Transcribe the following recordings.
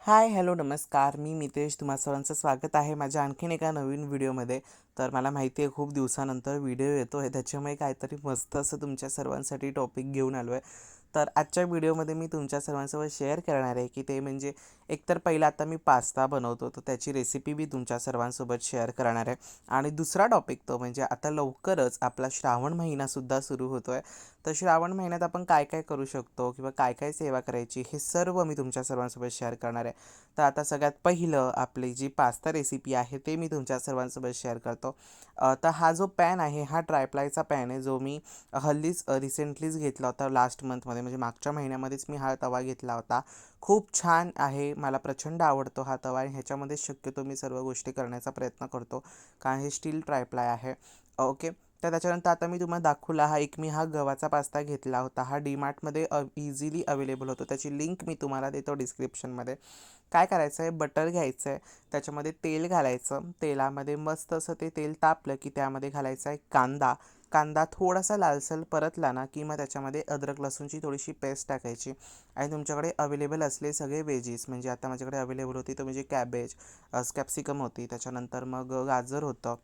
हाय, hello, नमस्कार. मी मितेश. तुम्हा सर्वांचं स्वागत आहे माझ्या आणखीन एका नवीन व्हिडिओमध्ये. तर मला माहिती आहे खूप दिवसानंतर व्हिडिओ येतो आहे, त्याच्यामुळे काहीतरी मस्त असं तुमच्या सर्वांसाठी टॉपिक घेऊन आलो आहे. तर आजच्या व्हिडिओमध्ये मी तुमच्या सर्वांसोबत शेअर करणार आहे की ते म्हणजे एकतर पहिला आता मी पास्ता बनवतो, तर त्याची रेसिपी मी तुमच्या सर्वांसोबत शेअर करणार आहे. आणि दुसरा टॉपिक तो म्हणजे आता लवकरच आपला श्रावण महिनासुद्धा सुरू होतो आहे. तर श्रावण महिन्यात आपण काय काय करू शकतो किंवा काय काय सेवा करायची हे सर्व मी तुमच्या सर्वांसोबत शेअर करणार आहे. तर आता सगळ्यात पहिलं आपली जी पास्ता रेसिपी आहे ते मी तुमच्या सर्वांसोबत शेअर करतो. तर हा जो पॅन आहे हा ट्रायप्लायचा पॅन आहे, जो मी हल्लीच रिसेंटलीच घेतला होता लास्ट मंथमध्ये, म्हणजे मागच्या महिन्यामध्येच मी हा तवा घेतला होता. खूप छान आहे, मला प्रचंड आवडतो हा तवा आणि ह्याच्यामध्ये शक्यतो मी सर्व गोष्टी करण्याचा प्रयत्न करतो, कारण हे स्टील ट्रायप्लाय आहे. ओके. तर त्याच्यानंतर आता मी तुम्हाला दाखवला हा गव्हाचा पास्ता घेतला होता. हा डीमार्टमध्ये इझिली अवेलेबल होतो, त्याची लिंक मी तुम्हाला देतो डिस्क्रिप्शनमध्ये. काय करायचं आहे, बटर घ्यायचं आहे, त्याच्यामध्ये तेल घालायचं, तेलामध्ये मस्त असं ते तेल तापलं की त्यामध्ये घालायचा आहे कांदा. कांदा थोडासा लालसर परतला ना की मग त्याच्यामध्ये अद्रक लसूणची थोडीशी पेस्ट टाकायची. आणि तुमच्याकडे अवेलेबल असले सगळे वेजीस, म्हणजे आता माझ्याकडे अवेलेबल होती तर म्हणजे कॅबेज, कॅप्सिकम होती, त्याच्यानंतर मग गाजर होतं,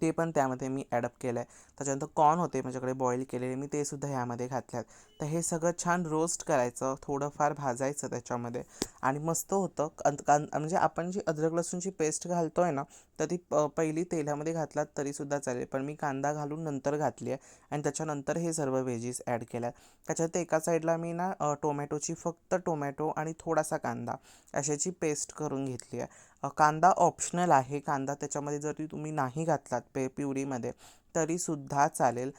ते पण त्यामध्ये मी ॲडअप केलं आहे. त्याच्यानंतर कॉर्न होते माझ्याकडे बॉईल केलेले, मी ते सुद्धा ह्यामध्ये घातल्यात. तर हे सगळं छान रोस्ट करायचं, थोडंफार भाजायचं त्याच्यामध्ये. आणि मस्त होतं म्हणजे आपण जी अद्रक लसूणची पेस्ट घालतो आहे ना, तर ती पहिली तेलामध्ये घातलात तरीसुद्धा चालेल, पण मी कांदा घालून नंतर घातली आहे. आणि त्याच्यानंतर हे सर्व व्हेजीस ॲड केल्या आहेत. त्याच्यात एका साईडला मी ना टोमॅटोची, फक्त टोमॅटो आणि थोडासा कांदा अशाची पेस्ट करून घेतली आहे. कांदा ऑप्शनल आहे, कांदा त्याच्यामध्ये जरी तुम्ही नाही घातलात प्युरीमध्ये तरीसुद्धा चालेल.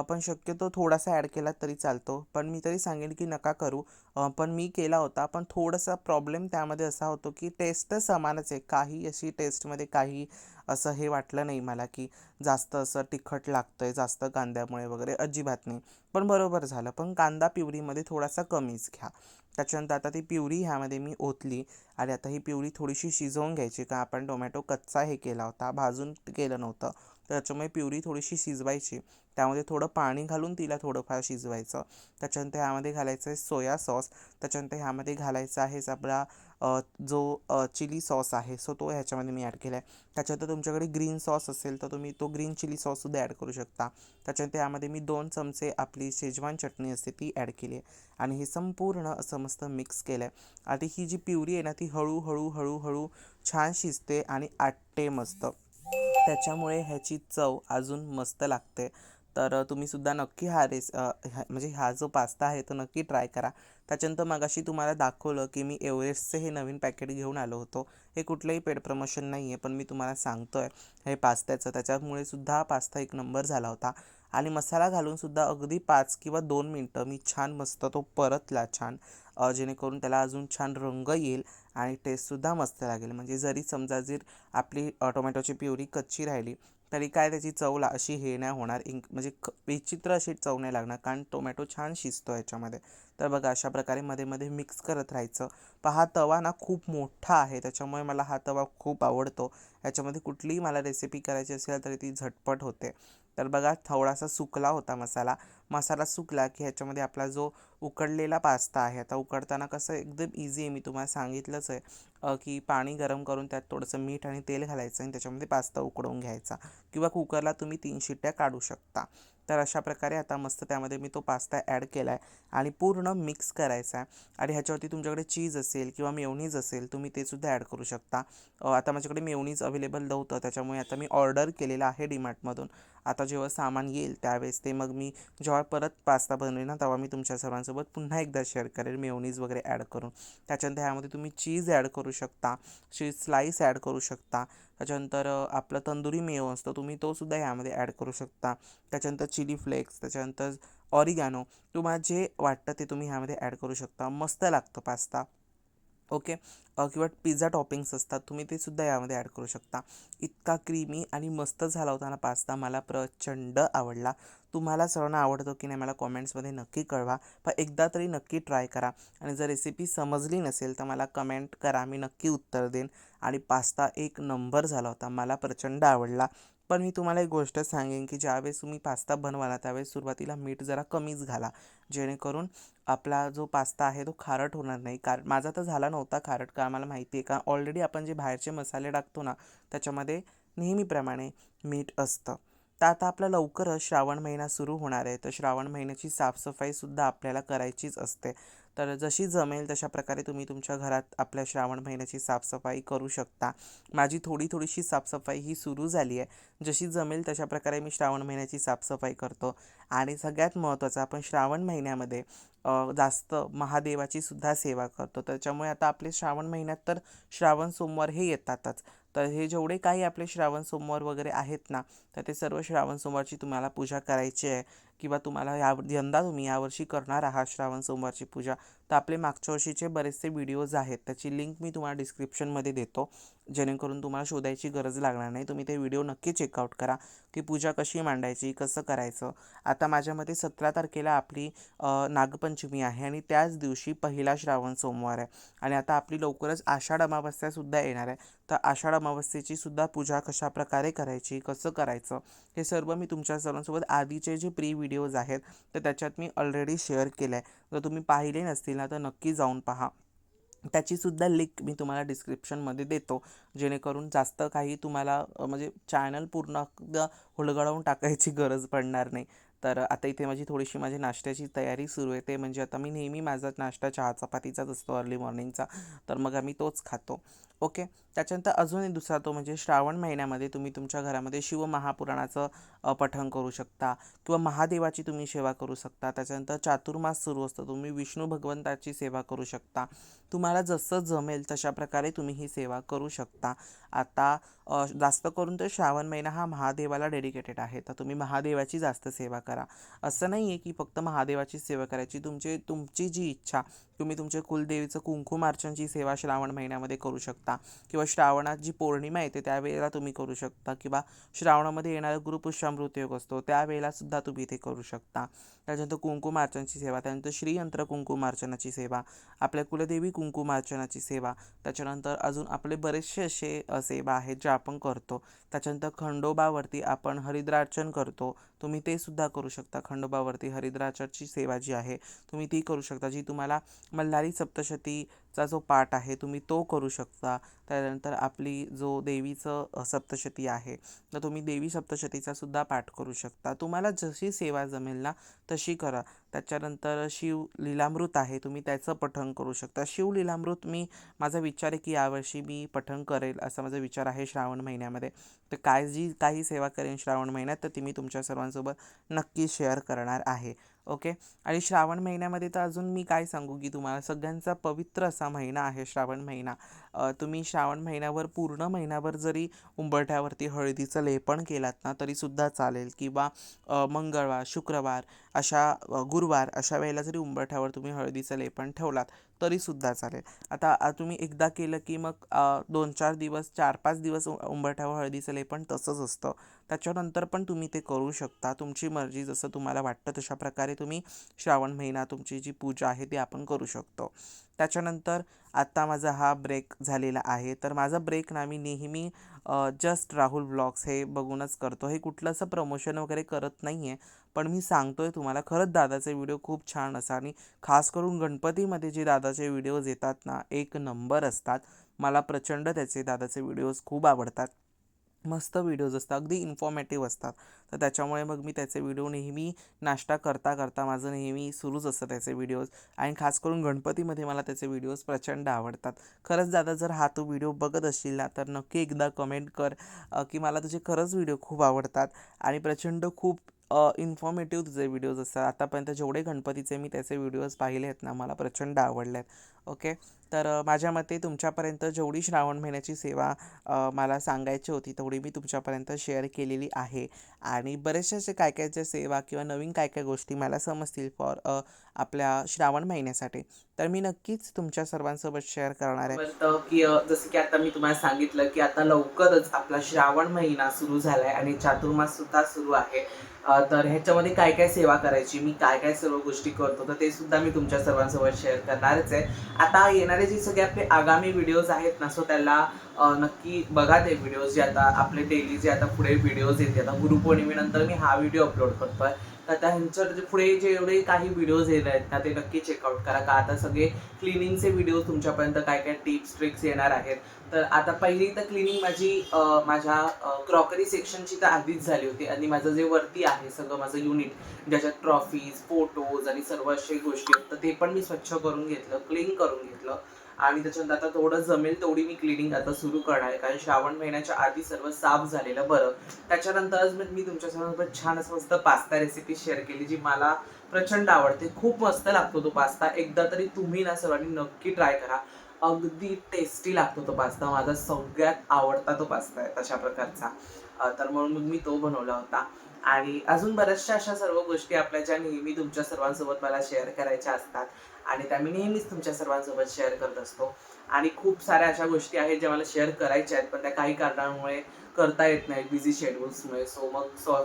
पण शक्यतो थोडासा ॲड केला तरी चालतो, पण मी तरी सांगेन की नका करू. पण मी केला होता, पण थोडासा प्रॉब्लेम त्यामध्ये असा होतो की टेस्ट तर समानच आहे, काही अशी टेस्टमध्ये काही असं हे वाटलं नाही मला की जास्त असं तिखट लागतं आहे जास्त कांद्यामुळे वगैरे, अजिबात नाही. पण बरोबर झालं, पण कांदा प्युरीमध्ये थोडासा कमीच घ्या. त्याच्यानंतर आता ती प्युरी ह्यामध्ये मी ओतली. आणि आता ही प्युरी थोडीशी शिजवून घ्यायची, का आपण टोमॅटो कच्चा हे केला होता, भाजून केलं नव्हतं. तर त्याच्यामुळे प्युरी थोडीशी शिजवायची, त्यामध्ये थोडं पाणी घालून तिला थोडंफार शिजवायचं. त्याच्यानंतर ह्यामध्ये घालायचं आहे सोया सॉस. त्याच्यानंतर ह्यामध्ये घालायचा आहेच आपला जो चिली सॉस आहे, सो तो ह्याच्यामध्ये मी ॲड केला आहे. त्याच्यानंतर तुमच्याकडे ग्रीन सॉस असेल तर तुम्ही तो ग्रीन चिली सॉससुद्धा ॲड करू शकता. त्याच्यानंतर यामध्ये मी 2 चमचे आपली शेजवान चटणी असते ती ॲड केली आहे. आणि हे संपूर्ण असं मस्त मिक्स केलं आहे. आता ही जी प्युरी आहे ना ती हळूहळू हळूहळू छान शिजते आणि आटते मस्त, त्याच्यामुळे ह्याची चव अजून मस्त लागते. तर तुम्हीसुद्धा नक्की म्हणजे हा जो पास्ता आहे तो नक्की ट्राय करा. त्याच्यानंतर मगाशी तुम्हाला दाखवलं की मी एव्हरेस्टचे हे नवीन पॅकेट घेऊन आलो होतो. हे कुठलंही पेड प्रमोशन नाही आहे, पण मी तुम्हाला सांगतो आहे हे पास्त्याचं, त्याच्यामुळे सुद्धा हा पास्ता एक नंबर झाला होता. आणि मसाला घालूनसुद्धा अगदी 5 किंवा 2 मिनटं मी छान मस्त तो परतला छान, जेणेकरून त्याला अजून छान रंग येईल आणि टेस्टसुद्धा मस्त लागेल. म्हणजे जरी समजा जर आपली टोमॅटोची प्युरी कच्ची राहिली तरी काय त्याची अशी हे नाही होणार, म्हणजे विचित्र अशी चव नाही लागणार, कारण टोमॅटो छान शिजतो याच्यामध्ये. तर बघा अशा प्रकारे मध्ये मध्ये मिक्स करत राहायचं. पण हा तवा ना खूप मोठा आहे, त्याच्यामुळे मला हा तवा खूप आवडतो. याच्यामध्ये कुठलीही मला रेसिपी करायची असेल तरी ती झटपट होते. तर बघा थोडासा सुकला होता मसाला. मसाला सुकला की ह्याच्यामध्ये आपला जो उकडलेला पास्ता आहे, आता उकडताना कसं एकदम इझी आहे, मी तुम्हाला सांगितलंच आहे की पाणी गरम करून त्यात थोडंसं मीठ आणि तेल घालायचं आणि त्याच्यामध्ये पास्ता उकडवून घ्यायचा, किंवा कुकरला तुम्ही 3 शिट्ट्या काढू शकता. तर अशा प्रकारे आता मस्त त्यामध्ये मी तो पास्ता ॲड केला आहे आणि पूर्ण मिक्स करायचा आहे. आणि ह्याच्यावरती तुमच्याकडे चीज असेल किंवा मेयोनीज असेल तुम्ही ते सुद्धा ॲड करू शकता. आता माझ्याकडे मेयोनीज अवेलेबल नव्हतं, त्याच्यामुळे आता मी ऑर्डर केलेलं आहे डीमार्टमधून. आता जेव्हा सामान येईल त्यावेळेस ते मग मी जेव्हा परत पास्ता बनवेल ना तेव्हा मी तुमच्या सर्वांसोबत पुन्हा एकदा शेअर करेल मेयोनीज वगैरे ॲड करून. त्याच्यानंतर ह्यामध्ये तुम्ही चीज ॲड करू शकता, चीज स्लाईस ॲड करू शकता. त्याच्यानंतर आपलं तंदुरी मेयो असतो, तुम्ही तो सुद्धा ह्यामध्ये ॲड करू शकता. त्याच्यानंतर चिली फ्लेक्स, त्याच्यानंतर ऑरिगॅनो, तुम्हाला जे वाटतं ते तुम्ही ह्यामध्ये ॲड करू शकता. मस्त लागतो पास्ता. ओके. किंवा पिझ्झा टॉपिंग्स असतात, तुम्ही ते सुद्धा यामध्ये ॲड करू शकता. इतका क्रीमी आणि मस्त झाला होता ना पास्ता, मला प्रचंड आवडला. तुम्हाला सर्वांना आवडतो की नाही मला कॉमेंट्समध्ये नक्की कळवा. पण एकदा तरी नक्की ट्राय करा. आणि जर रेसिपी समजली नसेल तर मला कमेंट करा, मी नक्की उत्तर देईन. आणि पास्ता एक नंबर झाला होता, मला प्रचंड आवडला. पण मी तुम्हाला एक गोष्ट सांगेन की ज्यावेळेस तुम्ही पास्ता बनवाला त्यावेळेस सुरुवातीला मीठ जरा कमीच घाला, जेणेकरून आपला जो पास्ता आहे तो खारट होणार नाही. कारण माझा तर झाला नव्हता खारट, कारण मला माहिती आहे का ऑलरेडी आपण जे बाहेरचे मसाले टाकतो ना त्याच्यामध्ये नेहमीप्रमाणे मीठ असतं. तर आता आपला लवकरच श्रावण महिना सुरू होणार आहे, तर श्रावण महिन्याची साफसफाईसुद्धा आपल्याला करायचीच असते. तर जशी जमेल तशा प्रकारे तुम्ही तुमच्या घरात आपल्या श्रावण महिन्याची साफसफाई करू शकता. माझी थोडीशी साफसफाई ही सुरू झाली आहे. जशी जमेल तशा प्रकारे मी श्रावण महिन्याची साफसफाई करतो. आणि सगळ्यात महत्त्वाचं, आपण श्रावण महिन्यामध्ये जास्त महादेवाची सुद्धा सेवा करतो. त्याच्यामुळे आता आपले श्रावण महिन्यात तर श्रावण सोमवार हे येतातच. तर हे जेवढे काही आपले श्रावण सोमवार वगैरे आहेत ना, तर ते सर्व श्रावण सोमवारची तुम्हाला पूजा करायची आहे, किंवा तुम्हाला यंदा तुम्ही यावर्षी करणार आहात श्रावण सोमवारची पूजा, तर आपले मागच्या वर्षीचे बरेचसे व्हिडिओज आहेत, त्याची लिंक मी तुम्हाला डिस्क्रिप्शनमध्ये देतो, जेणेकरून तुम्हाला शोधायची गरज लागणार नाही. तुम्ही ते व्हिडिओ नक्की चेकआउट करा की पूजा कशी मांडायची, कसं करायचं. आता माझ्यामध्ये 17 तारखेला आपली नागपंचमी आहे आणि त्याच दिवशी पहिला श्रावण सोमवार आहे. आणि आता आपली लवकरच आषाढ अमावस्यासुद्धा येणार आहे. तर आषाढ अमावस्येची सुद्धा पूजा कशा प्रकारे करायची, कसं करायचं, हे सर्व मी तुमच्या सर्वांसोबत आधीचे जे व्हिडिओज आहेत तर त्याच्यात मी ऑलरेडी शेअर केलं आहे. जर तुम्ही पाहिले नसतील ना तर नक्की जाऊन पहा. त्याचीसुद्धा लिंक मी तुम्हाला डिस्क्रिप्शनमध्ये देतो, जेणेकरून जास्त काही तुम्हाला म्हणजे चॅनल पूर्ण हुलगडवून टाकायची गरज पडणार नाही. तर आता इथे माझी नाश्त्याची तयारी सुरू आहे. ते म्हणजे आता मी नेहमी माझा नाश्ता चहा चपातीचाच असतो अर्ली मॉर्निंगचा, तर मग आम्ही तोच खातो. ओके. त्याच्यानंतर अजून एक दुसरा तो म्हणजे श्रावण महिन्यामध्ये तुम्ही तुमच्या घरामध्ये शिवमहापुराणाचं पठण करू शकता, किंवा महादेवाची तुम्ही सेवा करू शकता. त्याच्यानंतर चातुर्मास सुरू असतो, तुम्ही विष्णू भगवंताची सेवा करू शकता. तुम्हाला जसं जमेल तशा प्रकारे तुम्ही ही सेवा करू शकता. आता जास्त करून तर श्रावण महिना हा महादेवाला डेडिकेटेड आहे, तर तुम्ही महादेवाची जास्त सेवा करा. असं नाही आहे की फक्त महादेवाची सेवा करायची, तुमची जी इच्छा, तुम्ही तुमच्या कुलदेवीचं कुंकुमार्चनची सेवा श्रावण महिन्यामध्ये करू शकता, किंवा श्रावणात जी पौर्णिमा येते त्यावेळेला तुम्ही करू शकता, किंवा श्रावणामध्ये येणारा गुरुपुष्यामृत योग असतो त्यावेळेला सुद्धा तुम्ही ते करू शकता. त्याच्यानंतर कुंकुमार्चनची सेवा, त्यानंतर श्रीयंत्र कुंकुमार्चनाची सेवा, आपल्या कुलदेवी कुंकुमार्चनाची सेवा, त्याच्यानंतर अजून आपले बरेचसे असे सेवा आहेत ज्या आपण करतो. त्याच्यानंतर खंडोबावरती आपण हरिद्रार्चन करतो, तुम्ही ते सुद्धा करू शकता. खंडोबावरती हरिद्रार्चनची सेवा जी आहे तुम्ही ती करू शकता. जी तुम्हाला मल्हारी सप्तशतीचा जो पाठ आहे तुम्ही तो करू शकता. त्यानंतर आपली जो देवीचं सप्तशती आहे तर तुम्ही देवी सप्तशतीचा सुद्धा पाठ करू शकता. तुम्हाला जशी सेवा जमेल ना तशी करा. त्याच्यानंतर शिवलीलामृत आहे, तुम्ही त्याचं पठण करू शकता. शिवलीलामृत माझा विचार आहे की यावर्षी मी पठण करेल, असा माझा विचार आहे श्रावण महिन्यामध्ये. तर काही सेवा करेन श्रावण महिन्यात तर ती मी तुमच्या सर्वांसोबत नक्की शेअर करणार आहे. ओके. आणि श्रावण महिन्यामध्ये तर अजून मी काय सांगू की तुम्हाला सगळ्यांचा पवित्र असा महिना आहे श्रावण महिना. तुम्ही श्रावण महिन्यावर पूर्ण महिनाभर जरी उंबरठ्यावरती हळदीचं लेपन केलात ना तरीसुद्धा चालेल, किंवा मंगळवार, शुक्रवार गुरुवार अशा वेळेला जरी उंबरठ्यावर तुम्ही हळदीचं लेपन ठेवलात तरीसुद्धा चालेल. आता तुम्ही एकदा केलं की मग 2-4 दिवस 4-5 दिवस उंबरठ्यावर हळदीचं लेपन तसंच असतं. त्याच्यानंतर पण तुम्ही ते करू शकता, तुमची मर्जी, जसं तुम्हाला वाटतं तशा प्रकारे तुम्ही श्रावण महिना तुमची जी पूजा आहे ती आपण करू शकतो. त्याच्यानंतर आत्ता माझा हा ब्रेक झालेला आहे, तर माझा ब्रेक ना मी नेहमी जस्ट राहुल ब्लॉग्स हे बघूनच करतो. हे कुठलं असं प्रमोशन वगैरे करत नाही आहे, पण मी सांगतोय तुम्हाला खरंच दादाचे व्हिडिओ खूप छान असतात. आणि खास करून गणपतीमध्ये जे दादाचे व्हिडिओज येतात ना एक नंबर असतात. मला प्रचंड दादाचे व्हिडिओज खूप आवडतात. मस्त व्हिडिओज असतात, अगदी इन्फॉर्मेटिव्ह असतात. तर त्याच्यामुळे मग मी त्याचे व्हिडिओ नेहमी नाश्ता करता करता माझं नेहमी सुरूच असतं त्याचे व्हिडिओज. आणि खास करून गणपतीमध्ये मला त्याचे व्हिडिओज प्रचंड आवडतात. खरंच दादा जर तू व्हिडिओ बघत असशील ना तर नक्की एकदा कमेंट कर की मला तुझे खरंच व्हिडिओ खूप आवडतात आणि प्रचंड खूप इन्फॉर्मेटिव्ह तुझे व्हिडिओज असतात. आतापर्यंत जेवढे गणपतीचे मी त्याचे व्हिडिओज पाहिले आहेत ना मला प्रचंड आवडले आहेत. ओके. तर माझ्या मते तुमच्यापर्यंत जेवढी श्रावण महिन्याची सेवा मला सांगायची होती तेवढी मी तुमच्यापर्यंत शेअर केलेली आहे. आणि बरेचसे असे काय काय ज्या सेवा किंवा नवीन काय काय गोष्टी मला समजतील आपल्या श्रावण महिन्यासाठी तर मी नक्कीच तुमच्या सर्वांसोबत शेअर करणार आहे. की जसं की आता मी तुम्हाला सांगितलं की आता लवकरच आपला श्रावण महिना सुरू झालाय आणि चातुर्मास सुद्धा सुरू आहे. तर ह्याच्यामध्ये काय काय सेवा करायची, मी काय काय सर्व गोष्टी करतो तर ते सुद्धा मी तुमच्या सर्वांसोबत शेअर करणारच आहे. आता येणारे जे सगळे आपले आगामी व्हिडिओज आहेत ना सो त्याला नक्की बघा ते व्हिडिओज जे आता आपले डेली जे आता पुढे व्हिडिओज येते. आता गुरुपौर्णिमेनंतर मी हा व्हिडिओ अपलोड करतोय, तर त्या ह्यांच्या जे पुढे जे एवढे काही व्हिडिओज येत आहेत ना, ते नक्की चेकआउट करा. का आता सगळे क्लिनिंगचे व्हिडिओ तुमच्यापर्यंत काय काय टिप्स ट्रिक्स येणार आहेत. तर आता पहिली तर क्लिनिंग माझी माझ्या क्रॉकरी सेक्शनची तर आधीच झाली होती, आणि माझं जे वरती आहे सगळं माझं युनिट, ज्याच्यात ट्रॉफीज फोटोज आणि सर्व अशा गोष्टी आहेत, तर ते पण मी स्वच्छ करून घेतलं, क्लीन करून घेतलं. आणि त्याच्यानंतर आता थोडं जमेल तेवढी मी क्लिनिंग आता सुरू करणार आहे, कारण श्रावण महिन्याच्या आधी सर्व साफ झालेलं बरं. त्याच्यानंतरच मी तुमच्यासोबत छान असं मस्त पास्ता रेसिपी शेअर केली, जी मला प्रचंड आवडते. खूप मस्त लागतो तो पास्ता. एकदा तरी तुम्ही ना सर्वांनी नक्की ट्राय करा. अगदी टेस्टी लागतो तो पास्ता. माझा सगळ्यात आवडता तो पास्ता आहे तशा प्रकारचा. तर म्हणून मग मी तो बनवला होता. आणि अजून बऱ्याचशा अशा सर्व गोष्टी आपल्या ज्या नेहमी तुमच्या सर्वांसोबत मला शेअर करायच्या असतात, आणि त्या मी नेहमीच तुमच्या सर्वांसोबत शेअर करत असतो. आणि खूप साऱ्या अशा गोष्टी आहेत ज्या मला शेअर करायच्या आहेत, पण त्या काही कारणामुळे करता येत नाही, बिझी शेड्यूल्समुळे.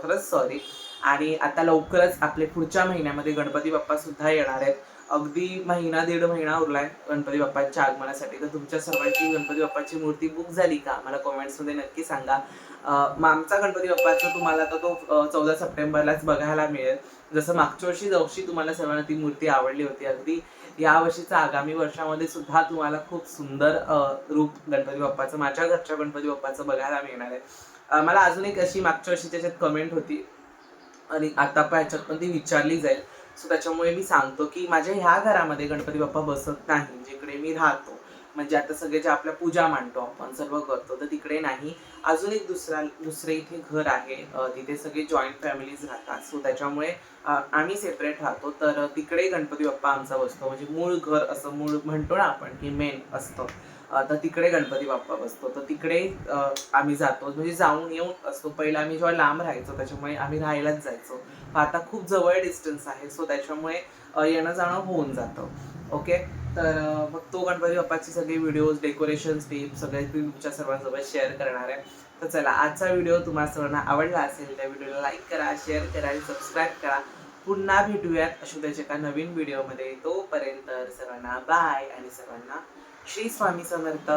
खरंच सॉरी. आणि आता लवकरच आपले पुढच्या महिन्यामध्ये गणपती बाप्पा सुद्धा येणार आहेत. अगदी महिना दीड महिना उरलाय गणपती बाप्पांच्या आगमनासाठी. तर तुमच्या सर्वांची गणपती बाप्पाची मूर्ती बुक झाली का, मला कॉमेंट्समध्ये नक्की सांगा. आमचा गणपती बाप्पाचा तुम्हाला तर तो 14 सप्टेंबरलाच बघायला मिळेल. जसं मागच्या वर्षी तुम्हाला सर्वांना ती मूर्ती आवडली होती, अगदी या वर्षीचा आगामी वर्षामध्ये सुद्धा तुम्हाला खूप सुंदर रूप गणपती बाप्पाचं, माझ्या घरच्या गणपती बाप्पाचं बघायला मिळणार आहे. मला अजून एक अशी मागच्या वर्षी त्याच्यात कमेंट होती, आणि आता पण ह्याच्यात पण ती विचारली जाईल. सो त्याच्यामुळे मी सांगतो की माझ्या ह्या घरामध्ये गणपती बाप्पा बसत नाही, जिकडे मी राहतो. म्हणजे आता सगळे जे आपल्या पूजा मांडतो आपण सर्व करतो, तर तिकडे नाही. अजून एक दुसरे इथे घर आहे, तिथे सगळे जॉईंट फॅमिलीज राहतात. सो त्याच्यामुळे आम्ही सेपरेट राहतो, तर तिकडे गणपती बाप्पा आमचा बसतो. म्हणजे मूळ घर असं मूळ म्हणतो ना आपण, की मेन असतं. तर तिकडे गणपती बाप्पा बसतो. तर तिकडे आम्ही जातो, म्हणजे जाऊन येऊन असतो. पहिला आम्ही जेव्हा लांब राहायचो त्याच्यामुळे आम्ही राहायलाच जायचो. आता खूप जवळ डिस्टन्स आहे, सो त्याच्यामुळे येणं जाणं होऊन जातं. ओके. तर मग तो गणपती बाप्पाची सगळे व्हिडिओज, डेकोरेशन टिप्स सगळे तुमच्या सर्वांसोबत शेअर करणार आहे. तर चला, आजचा व्हिडिओ तुम्हाला सर्वांना आवडला असेल, त्या व्हिडिओला लाईक करा, शेअर करा आणि सबस्क्राईब करा. पुन्हा भेटूयात अशोकाच्या एका नवीन व्हिडिओमध्ये. तोपर्यंत सर्वांना बाय, आणि सर्वांना श्री स्वामी समर्थ.